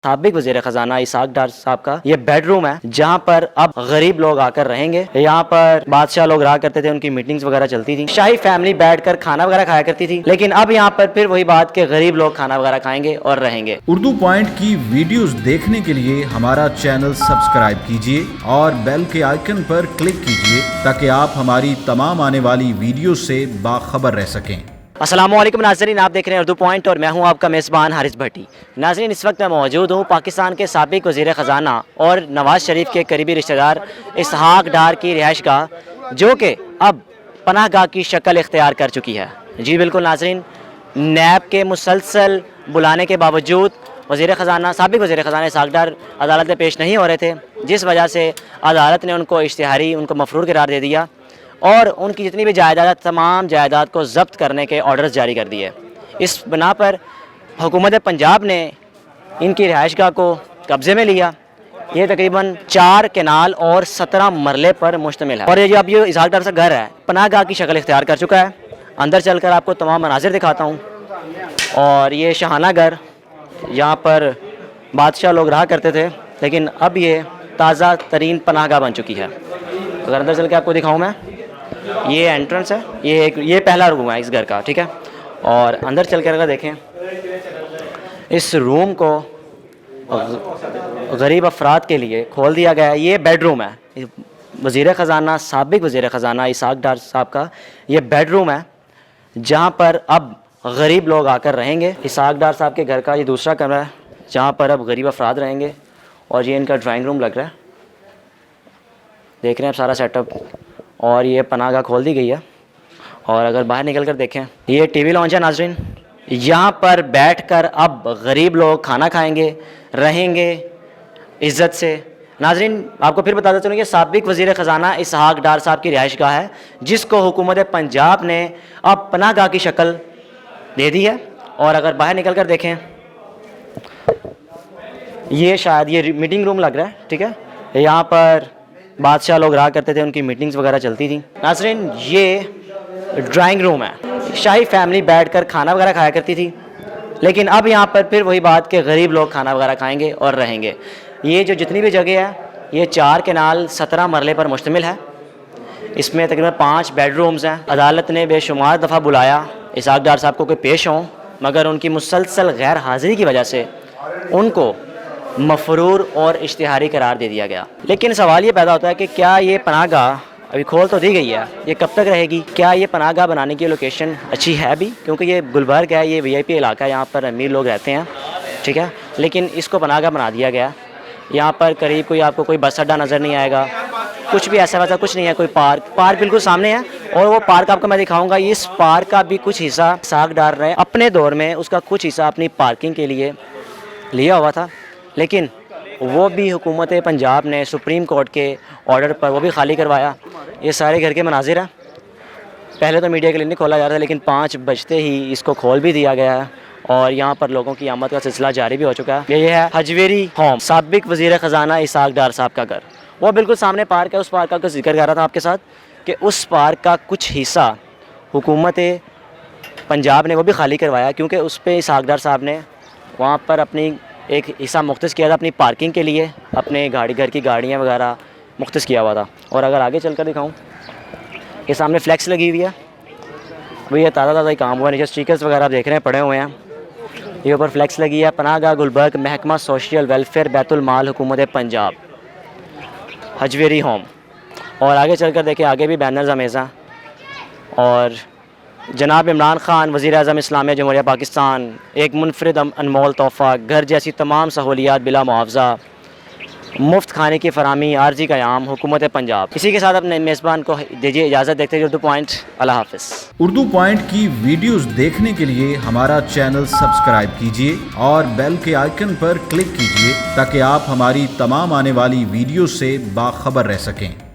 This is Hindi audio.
साबिक वज़ीर ख़जाना इसहाक डार साहब का ये बेडरूम है जहाँ पर अब गरीब लोग आकर रहेंगे। यहाँ पर बादशाह लोग रहा करते थे, उनकी मीटिंग्स वगैरह चलती थी, शाही फैमिली बैठकर खाना वगैरह खाया करती थी। लेकिन अब यहाँ पर फिर वही बात कि गरीब लोग खाना वगैरह खाएंगे और रहेंगे। उर्दू पॉइंट की वीडियोस देखने के लिए हमारा चैनल सब्सक्राइब कीजिए और बेल के आइकन पर क्लिक कीजिए ताकि आप हमारी तमाम आने वाली वीडियो से बाखबर रह सकें। अस्सलाम वालेकुम नाज़रीन, आप देख रहे हैं उर्दू पॉइंट और मैं हूं आपका मेज़बान हारिस भट्टी। नाज़रीन, इस वक्त मैं मौजूद हूं पाकिस्तान के साबिक वज़ीर ख़जाना और नवाज़ शरीफ के करीबी रिश्तेदार इसहाक डार की रिहाइशगाह, जो कि अब पनाहगाह की शक्ल इख्तियार कर चुकी है। जी बिल्कुल नाज़रीन, नैब के मुसलसल बुलाने के बावजूद वज़ीर ख़जाना साबिक वज़ीर ख़जाना इसहाक डार अदालत में पेश नहीं हो रहे थे, जिस वजह से अदालत ने उनको इश्तिहारी मफरूर करार दे दिया और उनकी जितनी भी जायदाद, तमाम जायदाद को ज़ब्त करने के ऑर्डर्स जारी कर दिए। इस बिना पर हुकूमत पंजाब ने इनकी रिहाइशगाह को कब्ज़े में लिया। ये तकरीबन 4 केनाल और 17 मरले पर मुश्तमिल है और ये अब इसहाक डार का घर है, पनाहगाह की शक्ल इख्तियार कर चुका है। अंदर चलकर आपको तमाम मनाजिर दिखाता हूँ। और ये शाहाना घर, यहाँ पर बादशाह लोग रहा करते थे, लेकिन अब ये ताज़ा तरीन पनाहगाह बन चुकी है। अगर अंदर चल के आपको दिखाऊँ मैं, ये एंट्रेंस है, ये पहला रूम है इस घर का, ठीक है। और अंदर चल कर अगर देखें, इस रूम को गरीब अफराद के लिए खोल दिया गया है। ये बेडरूम है वज़ीर ख़जाना, साबिक वज़ीर ख़जाना इसहाक डार साहब का ये बेडरूम है जहाँ पर अब गरीब लोग आकर रहेंगे। इसहाक डार साहब के घर का ये दूसरा कमरा है जहाँ पर अब गरीब अफराद रहेंगे। और ये इनका ड्राइंग रूम लग रहा है, देख रहे हैं आप सारा सेटअप। और ये पनाहगाह खोल दी गई है। और अगर बाहर निकल कर देखें, ये टीवी लॉन्च है नाजरीन, यहाँ पर बैठकर अब गरीब लोग खाना खाएंगे, रहेंगे इज़्ज़त से। नाजरीन, आपको फिर बताता चलूँ कि साबिक वज़ीर ख़जाना इसहाक डार साहब की रिहाइशगाह है, जिसको हुकूमत पंजाब ने अब पनाहगाह की शक्ल दे दी है। और अगर बाहर निकल कर देखें, ये शायद ये मीटिंग रूम लग रहा है, ठीक है। यहाँ पर बादशाह लोग रहा करते थे, उनकी मीटिंग्स वगैरह चलती थी। नाज़रीन, ये ड्राइंग रूम है, शाही फैमिली बैठकर खाना वगैरह खाया करती थी। लेकिन अब यहाँ पर फिर वही बात कि गरीब लोग खाना वगैरह खाएंगे और रहेंगे। ये जो जितनी भी जगह है, ये 4 केनाल 17 मरले पर मुश्तमिल है। इसमें तकरीबन 5 बेडरूम्स हैं। अदालत ने बेशुमार दफ़ा बुलाया इसहाक डार साहब को कि पेश हों, मगर उनकी मुसलसल गैर हाज़िरी की वजह से उनको मफरूर और इश्तिहारी करार दे दिया गया। लेकिन सवाल ये पैदा होता है कि क्या ये पनाहगाह अभी खोल तो दी गई है, ये कब तक रहेगी? क्या ये पनाहगाह बनाने की लोकेशन अच्छी है भी? क्योंकि ये गुलबर्ग है, ये VIP इलाका है, यहाँ पर अमीर लोग रहते हैं, ठीक है। लेकिन इसको पनाहगाह बना दिया गया। यहाँ पर करीब कोई आपको कोई बस अड्डा नज़र नहीं आएगा, कुछ भी ऐसा वैसा कुछ नहीं है। कोई पार्क बिल्कुल सामने है और वो पार्क आपको मैं दिखाऊंगा। इस पार्क का भी कुछ हिस्सा इसहाक डार रहे अपने दौर में, उसका कुछ हिस्सा अपनी पार्किंग के लिए लिया हुआ था, लेकिन वो भी हुकूमत पंजाब ने सुप्रीम कोर्ट के ऑर्डर पर वो भी खाली करवाया। ये सारे घर के मनाजिर हैं। पहले तो मीडिया के लिए नहीं खोला जा रहा था, लेकिन 5 बजते ही इसको खोल भी दिया गया है और यहाँ पर लोगों की आमद का सिलसिला जारी भी हो चुका है। ये है हजवेरी होम, साबिक वज़ीर ख़जाना इसहाक डार साहब का घर। वो बिल्कुल सामने पार्क है। उस पार्क का जिक्र कर रहा था आपके साथ कि उस पार्क का कुछ हिस्सा हुकूमत पंजाब ने वो भी खाली करवाया, क्योंकि उस पर इसहाक डार साहब ने वहाँ पर अपनी एक हिस्सा मुख्तस किया था अपनी पार्किंग के लिए, अपने घर की गाड़ियाँ वगैरह मुख्तस किया हुआ था। और अगर आगे चल कर दिखाऊँ, ये सामने फ्लैक्स लगी हुई है, भैया ताज़ा ही काम हुआ। नीचे स्टिकर्स वगैरह आप देख रहे हैं पड़े हुए हैं। ये ऊपर फ्लैक्स लगी है, पनाहगाह गुलबर्ग, महकमा सोशल वेलफेयर, बैतुल माल, हुकूमत पंजाब, हजवेरी होम। और आगे चल कर देखें, आगे भी बैनर्स हमेशा। और जनाब इमरान खान वज़ीर आज़म इस्लामिया जमहूरिया पाकिस्तान, एक मुनफरिद अनमोल तोहफ़ा, घर जैसी तमाम सहूलियात बिला मुआवजा, मुफ्त खाने की फरामी, आर्जी क़याम, हुकूमत पंजाब। इसी के साथ अपने मेज़बान को दीजिए इजाज़त। देखते हैं उर्दू पॉइंट। अल्लाह हाफ़िज़। उर्दू पॉइंट की वीडियोस देखने के लिए हमारा चैनल सब्सक्राइब कीजिए और बेल के आइकन पर क्लिक कीजिए ताकि आप हमारी तमाम आने वाली वीडियो से बाखबर रह सकें।